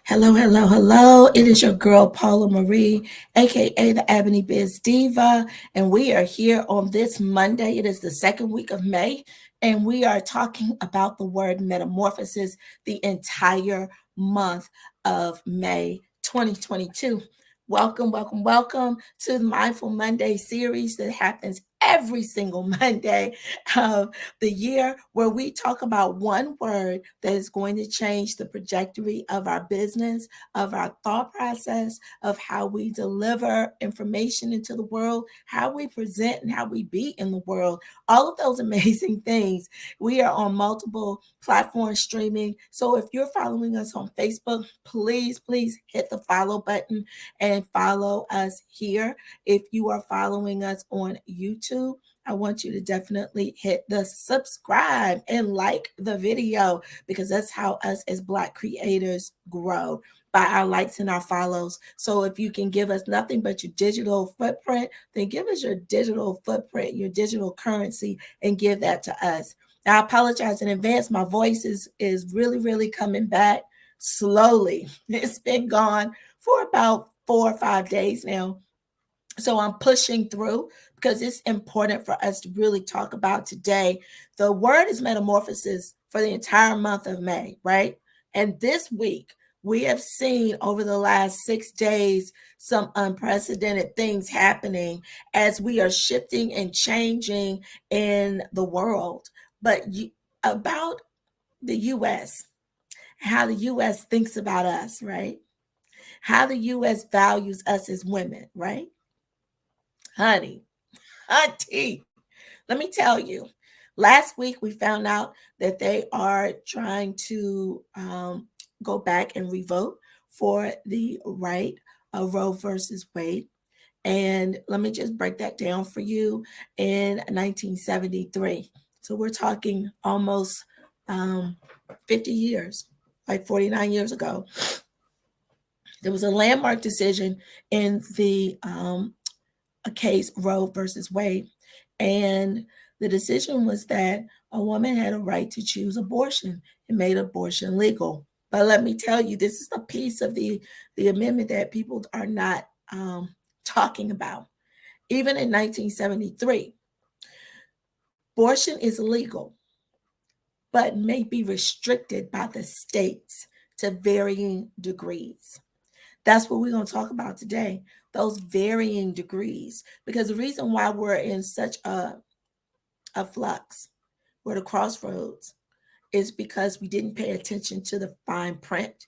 Hello, hello, hello. It is your girl, Paula Marie, aka the EbonyBizDiva, and we are here on this Monday. It is the second week of May, and we are talking about the word metamorphosis the entire month of May 2022. Welcome, welcome, welcome to the Mindful Monday series that happens every single Monday of the year, where we talk about one word that is going to change the trajectory of our business, of our thought process, of how we deliver information into the world, how we present and how we be in the world. All of those amazing things. We are on multiple platforms streaming. So if you're following us on Facebook, please hit the follow button and follow us here. If you are following us on YouTube, I want you to definitely hit the subscribe and like the video, because that's how us as Black creators grow, by our likes and our follows. So if you can give us nothing but your digital footprint, then give us your digital footprint, your digital currency, and give that to us. Now, I apologize in advance. My voice is really coming back slowly. It's been gone for about 4 or 5 days now. So I'm pushing through because it's important for us to really talk about today. The word is metamorphosis for the entire month of May, right? And this week, we have seen over the last 6 days some unprecedented things happening as we are shifting and changing in the world. But about the U.S., how the U.S. thinks about us, right? How the U.S. values us as women, right? Honey, auntie, let me tell you, last week we found out that they are trying to go back and revote for the right of Roe versus Wade. And let me just break that down for you. In 1973, so we're talking almost 50 years, like 49 years ago, there was a landmark decision in the case Roe versus Wade. And the decision was that a woman had a right to choose abortion and made abortion legal. But let me tell you, this is the piece of the amendment that people are not talking about. Even in 1973, abortion is legal, but may be restricted by the states to varying degrees. That's what we're going to talk about today, those varying degrees. Because the reason why we're in such a flux, we're at a crossroads, is because we didn't pay attention to the fine print.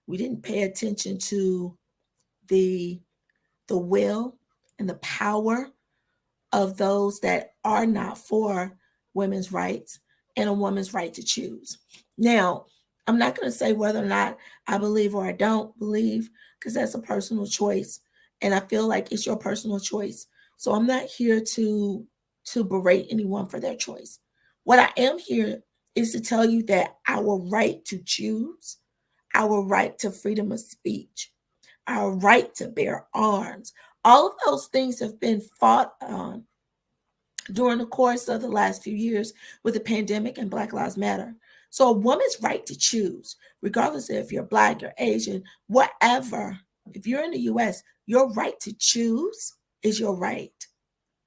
We didn't pay attention to the will and the power of those that are not for women's rights and a woman's right to choose. Now, I'm not going to say whether or not I believe or I don't believe, because that's a personal choice. And I feel like it's your personal choice. So I'm not here to berate anyone for their choice. What I am here is to tell you that our right to choose, our right to freedom of speech, our right to bear arms, all of those things have been fought on during the course of the last few years with the pandemic and Black Lives Matter. So a woman's right to choose, regardless of if you're Black or Asian, whatever, if you're in the US, your right to choose is your right.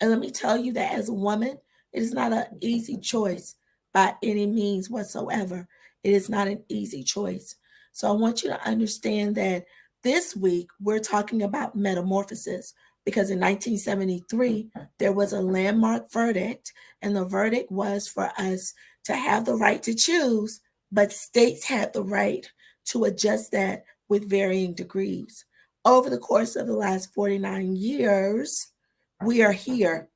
And let me tell you that as a woman, it is not an easy choice by any means whatsoever. It is not an easy choice. So I want you to understand that this week we're talking about metamorphosis, because in 1973, there was a landmark verdict, and the verdict was for us to have the right to choose, but states had the right to adjust that with varying degrees. Over the course of the last 49 years, we are here.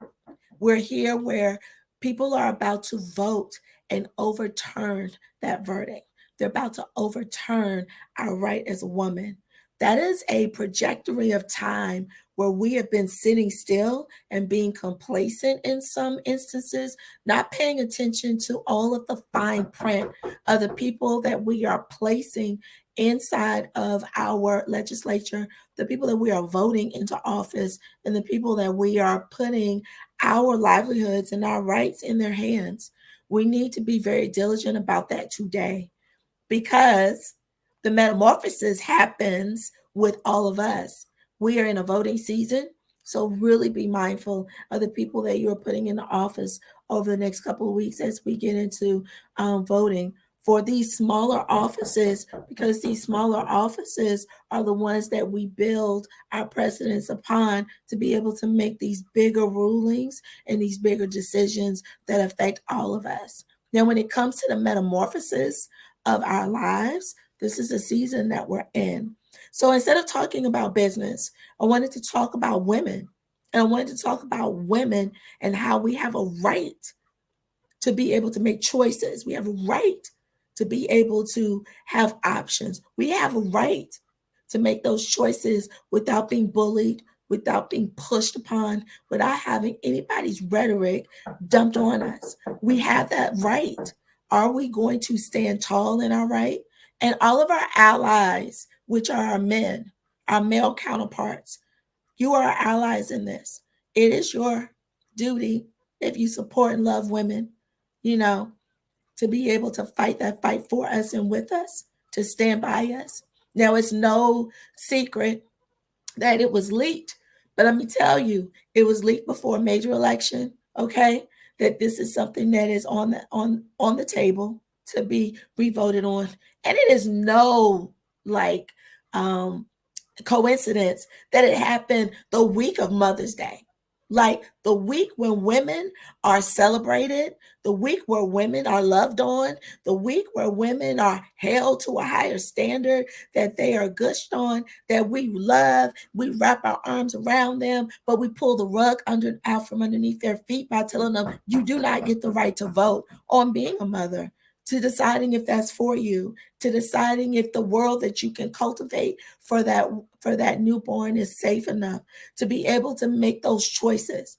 We're here where people are about to vote and overturn that verdict. They're about to overturn our right as a woman. That is a trajectory of time where we have been sitting still and being complacent in some instances, not paying attention to all of the fine print of the people that we are placing inside of our legislature, the people that we are voting into office, and the people that we are putting our livelihoods and our rights in their hands. We need to be very diligent about that today, because The metamorphosis happens with all of us. We are in a voting season, so really be mindful of the people that you're putting in the office over the next couple of weeks as we get into voting for these smaller offices, because these smaller offices are the ones that we build our precedents upon to be able to make these bigger rulings and these bigger decisions that affect all of us. Now, when it comes to the metamorphosis of our lives, this is a season that we're in. So instead of talking about business, I wanted to talk about women. And I wanted to talk about women and how we have a right to be able to make choices. We have a right to be able to have options. We have a right to make those choices without being bullied, without being pushed upon, without having anybody's rhetoric dumped on us. We have that right. Are we going to stand tall in our right? And all of our allies, which are our men, our male counterparts, you are our allies in this. It is your duty, if you support and love women, to be able to fight that fight for us and with us, to stand by us. Now, it's no secret that it was leaked, but let me tell you, it was leaked before a major election, okay? That this is something that is on the table to be revoted on. And it is no like coincidence that it happened the week of Mother's Day. Like the week when women are celebrated, the week where women are loved on, the week where women are held to a higher standard, that they are gushed on, that we love, we wrap our arms around them, but we pull the rug out from underneath their feet by telling them, you do not get the right to vote on being a mother, to deciding if that's for you, to deciding if the world that you can cultivate for that newborn is safe enough to be able to make those choices.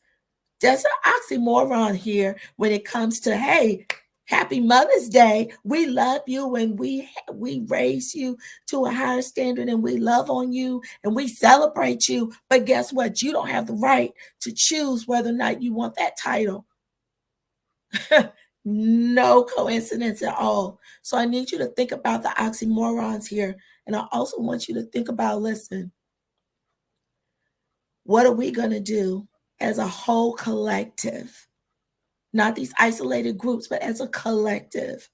There's an oxymoron here when it comes to, hey, happy Mother's Day. We love you and we raise you to a higher standard and we love on you and we celebrate you. But guess what? You don't have the right to choose whether or not you want that title. No coincidence at all. So I need you to think about the oxymorons here. And I also want you to think about, listen, what are we going to do as a whole collective? Not these isolated groups, but as a collective,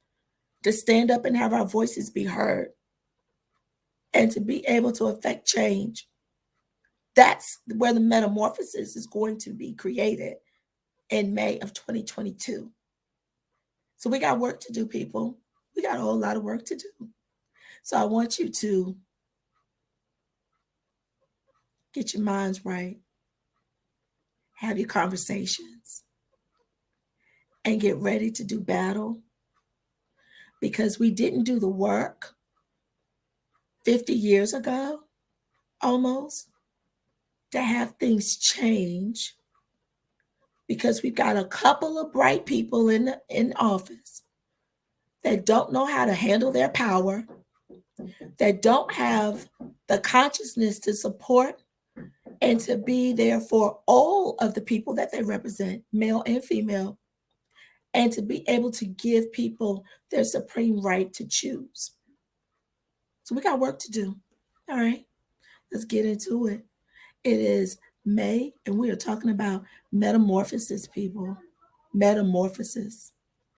to stand up and have our voices be heard and to be able to affect change. That's where the metamorphosis is going to be created in May of 2022. So we got work to do, people. We got a whole lot of work to do. So I want you to get your minds right, have your conversations, and get ready to do battle, because we didn't do the work 50 years ago, almost, to have things change, because we've got a couple of bright people in office that don't know how to handle their power, that don't have the consciousness to support and to be there for all of the people that they represent, male and female, and to be able to give people their supreme right to choose. So we got work to do. All right, let's get into it. It is May, and we are talking about metamorphosis, people. Metamorphosis.